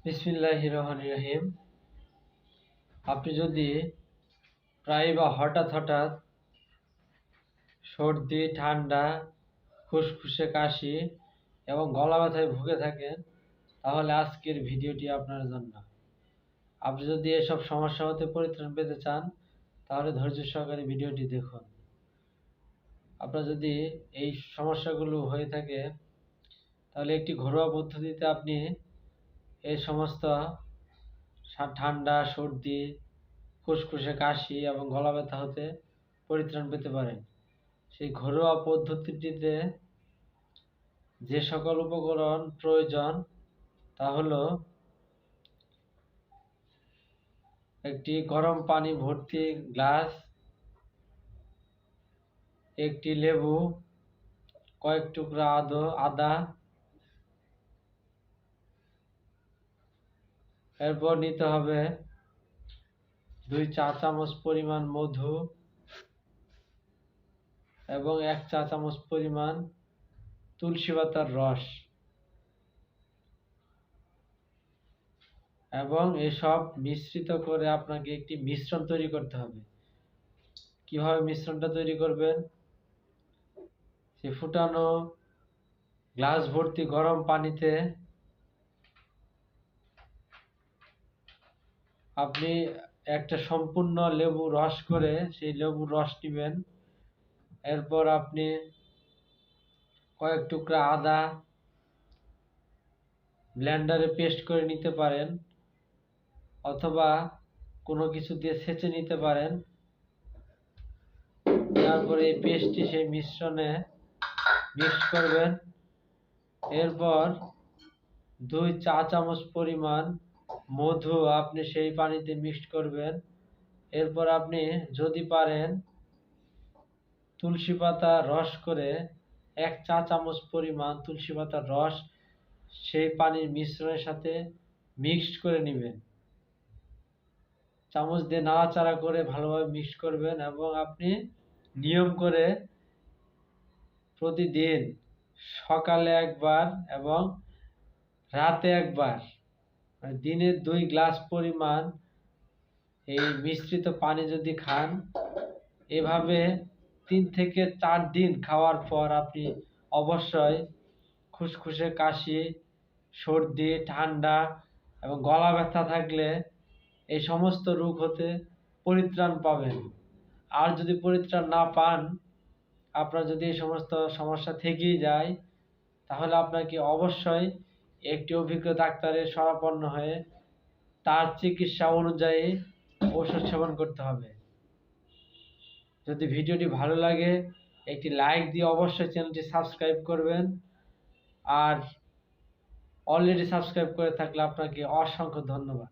বিসমিল্লাহির রহমানির রহিম। আপনি যদি প্রায় বা হঠাৎ হঠাৎ সর্দি, ঠান্ডা, খুসখুসে কাশি এবং গলা ব্যথায় ভুগে থাকেন, তাহলে আজকের ভিডিওটি আপনার জন্য। আপনি যদি এসব সমস্যা হতে পরিত্রাণ পেতে চান, তাহলে ধৈর্য সহকারে ভিডিওটি দেখুন। আপনার যদি এই সমস্যাগুলো হয়ে থাকে, তাহলে একটি ঘরোয়া পদ্ধতিতে আপনি এই সমস্ত ঠান্ডা, সর্দি, খুসখুসে কাশি এবং গলা ব্যথা হতে পরিত্রাণ পেতে পারেন। সেই ঘরোয়া পদ্ধতিটিতে যে সকল উপকরণ প্রয়োজন তা হলো একটি গরম পানি ভর্তি গ্লাস, একটি লেবু, কয়েক টুকরা আদা, এরপর নিতে হবে 2 চা চামচ পরিমাণ মধু এবং 1 চা চামচ পরিমাণ তুলসী পাতার রস, এবং এসব মিশ্রিত করে আপনাকে একটি মিশ্রণ তৈরি করতে হবে। কিভাবে মিশ্রণটা তৈরি করবেন? সে ফুটানো গ্লাস ভর্তি গরম পানিতে আপনি একটা সম্পূর্ণ লেবু রস করে সেই লেবুর রস নেবেন। এরপর আপনি কয়েক টুকরা আদা ব্লেন্ডারে পেস্ট করে নিতে পারেন, অথবা কোনো কিছু দিয়ে ছেঁচে নিতে পারেন। তারপরে এই পেস্টটি সেই মিশ্রণে মিক্স করবেন। এরপর 2 চা চামচ পরিমাণ মধু আপনি সেই পানিতে মিক্সড করবেন। এরপর আপনি যদি পারেন তুলসী পাতা রস করে 1 চা চামচ পরিমাণ তুলসী পাতার রস সেই পানির মিশ্রণের সাথে মিক্সড করে নেবেন। চামচ দিয়ে নাড়াচাড়া করে ভালোভাবে মিক্স করবেন এবং আপনি নিয়ম করে প্রতিদিন সকালে একবার এবং রাতে একবার, দিনে 2 গ্লাস পরিমাণ এই মিশ্রিত পানি যদি খান, এভাবে 3 থেকে 4 দিন খাওয়ার পর আপনি অবশ্যই খুসখুসে কাশি, সর্দি, ঠান্ডা এবং গলা ব্যথা থাকলে এই সমস্ত রোগ হতে পরিত্রাণ পাবেন। আর যদি পরিত্রাণ না পান, আপনার যদি এই সমস্ত সমস্যা থেকেই যায়, তাহলে আপনাকে অবশ্যই একটি অভিজ্ঞ ডাক্তারের শরণাপন্ন হয়ে তার চিকিৎসা অনুযায়ী ওষুধ সেবন করতে হবে। যদি ভিডিওটি ভালো লাগে একটি লাইক দিয়ে অবশ্যই চ্যানেলটি সাবস্ক্রাইব করবেন। আর অলরেডি সাবস্ক্রাইব করে থাকলে আপনাকে অসংখ্য ধন্যবাদ।